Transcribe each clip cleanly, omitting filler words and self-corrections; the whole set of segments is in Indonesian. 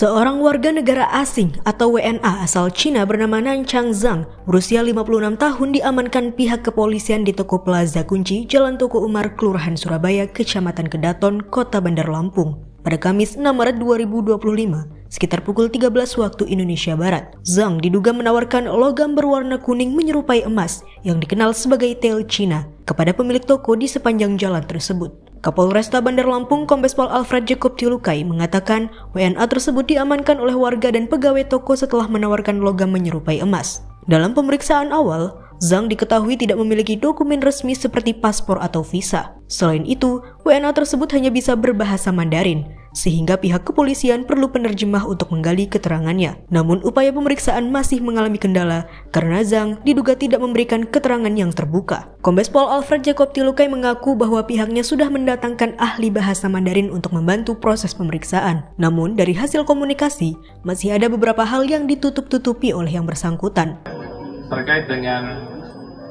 Seorang warga negara asing atau WNA asal Cina bernama Nanchang Zhang berusia 56 tahun diamankan pihak kepolisian di toko Plaza Kunci, Jalan Tuku Umar, Kelurahan Surabaya, Kecamatan Kedaton, Kota Bandar Lampung pada Kamis 6 Maret 2025 sekitar pukul 13 waktu Indonesia Barat. Zhang diduga menawarkan logam berwarna kuning menyerupai emas yang dikenal sebagai tel Cina kepada pemilik toko di sepanjang jalan tersebut. Kapolresta Bandar Lampung Kombes Pol Alfred Jacob Tilukai mengatakan WNA tersebut diamankan oleh warga dan pegawai toko setelah menawarkan logam menyerupai emas. Dalam pemeriksaan awal, Zhang diketahui tidak memiliki dokumen resmi seperti paspor atau visa. Selain itu, WNA tersebut hanya bisa berbahasa Mandarin, sehingga pihak kepolisian perlu penerjemah untuk menggali keterangannya. Namun upaya pemeriksaan masih mengalami kendala karena Zhang diduga tidak memberikan keterangan yang terbuka. Kombes Pol Alfred Jacob Tilukai mengaku bahwa pihaknya sudah mendatangkan ahli bahasa Mandarin untuk membantu proses pemeriksaan. Namun dari hasil komunikasi, masih ada beberapa hal yang ditutup-tutupi oleh yang bersangkutan. Terkait dengan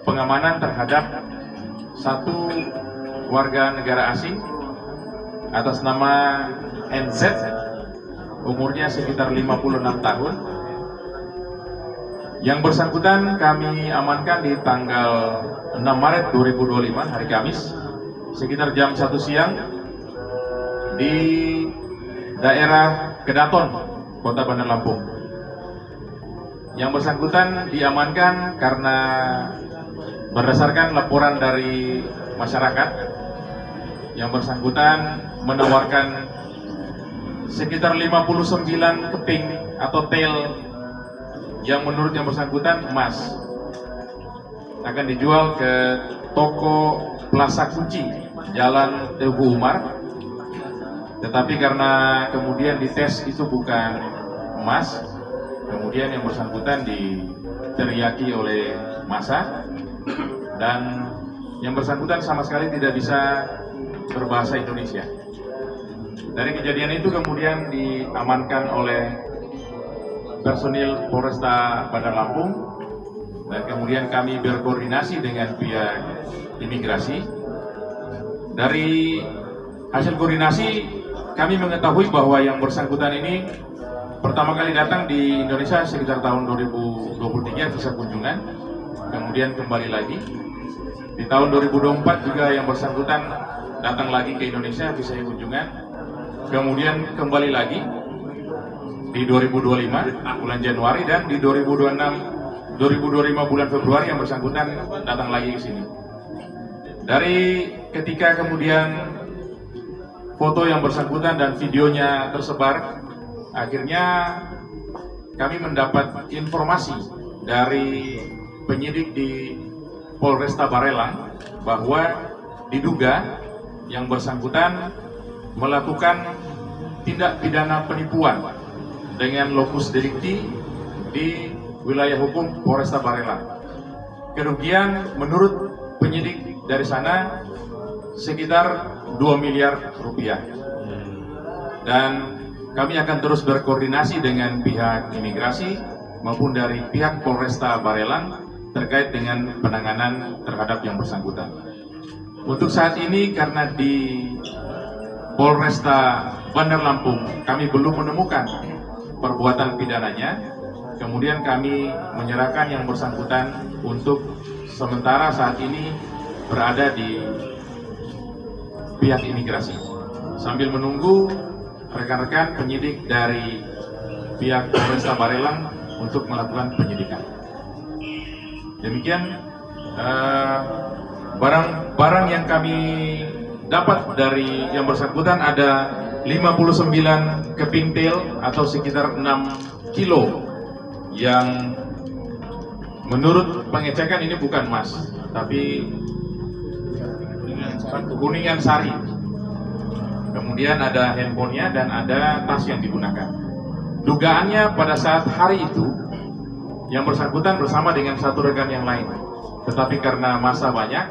pengamanan terhadap satu warga negara asing atas nama NZ, umurnya sekitar 56 tahun. Yang bersangkutan kami amankan di tanggal 6 Maret 2025, hari Kamis, sekitar jam 1 siang di daerah Kedaton, Kota Bandar Lampung. Yang bersangkutan diamankan karena berdasarkan laporan dari masyarakat, yang bersangkutan menawarkan sekitar 59 keping atau tel yang menurut yang bersangkutan emas akan dijual ke toko Plaza Kunci, Jalan Tuku Umar. Tetapi karena kemudian dites itu bukan emas, kemudian yang bersangkutan diteriaki oleh massa dan yang bersangkutan sama sekali tidak bisa berbahasa Indonesia. Dari kejadian itu kemudian diamankan oleh personil Polresta Bandar Lampung dan kemudian kami berkoordinasi dengan pihak imigrasi. Dari hasil koordinasi kami mengetahui bahwa yang bersangkutan ini pertama kali datang di Indonesia sekitar tahun 2023 visa kunjungan, kemudian kembali lagi. Di tahun 2024 juga yang bersangkutan datang lagi ke Indonesia visa kunjungan, kemudian kembali lagi di 2025 bulan Januari, dan di 2025 bulan Februari yang bersangkutan datang lagi ke sini. Dari ketika kemudian foto yang bersangkutan dan videonya tersebar, akhirnya kami mendapat informasi dari penyidik di Polresta Barelang bahwa diduga yang bersangkutan melakukan tindak pidana penipuan dengan lokus delikti di wilayah hukum Polresta Barelang. Kerugian menurut penyidik dari sana sekitar 2 miliar rupiah. Dan kami akan terus berkoordinasi dengan pihak imigrasi maupun dari pihak Polresta Barelang terkait dengan penanganan terhadap yang bersangkutan. Untuk saat ini karena di Polresta Bandar Lampung kami belum menemukan perbuatan pidananya, kemudian kami menyerahkan yang bersangkutan untuk sementara saat ini berada di pihak imigrasi sambil menunggu rekan-rekan penyidik dari pihak Polresta Barelang untuk melakukan penyidikan. Demikian barang yang kami dapat dari yang bersangkutan ada 59 keping tel atau sekitar 6 kilo yang menurut pengecekan ini bukan emas tapi kuningan sari. Kemudian ada handphonenya dan ada tas yang digunakan. Dugaannya pada saat hari itu yang bersangkutan bersama dengan satu rekan yang lain, tetapi karena massa banyak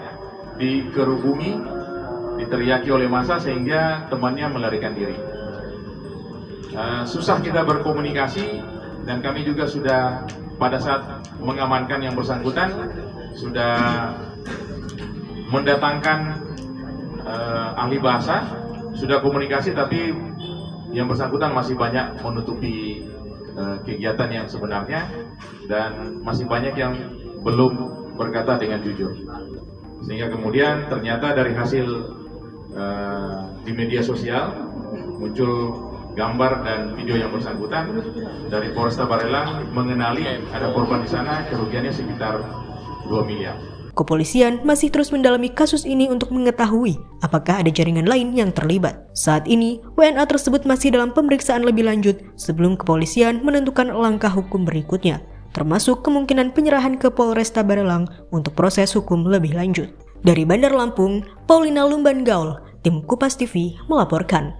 dikerubungi, diteriaki oleh massa sehingga temannya melarikan diri. Susah kita berkomunikasi dan kami juga sudah pada saat mengamankan yang bersangkutan sudah mendatangkan ahli bahasa, sudah komunikasi tapi yang bersangkutan masih banyak menutupi kegiatan yang sebenarnya dan masih banyak yang belum berkata dengan jujur. Sehingga kemudian ternyata dari hasil di media sosial muncul gambar dan video yang bersangkutan dari Polresta Barelang mengenali ada korban di sana, kerugiannya sekitar 2 miliar. Kepolisian masih terus mendalami kasus ini untuk mengetahui apakah ada jaringan lain yang terlibat. Saat ini, WNA tersebut masih dalam pemeriksaan lebih lanjut sebelum kepolisian menentukan langkah hukum berikutnya, termasuk kemungkinan penyerahan ke Polresta Barelang untuk proses hukum lebih lanjut. Dari Bandar Lampung, Paulina Lumban Gaul, Tim Kupas TV melaporkan.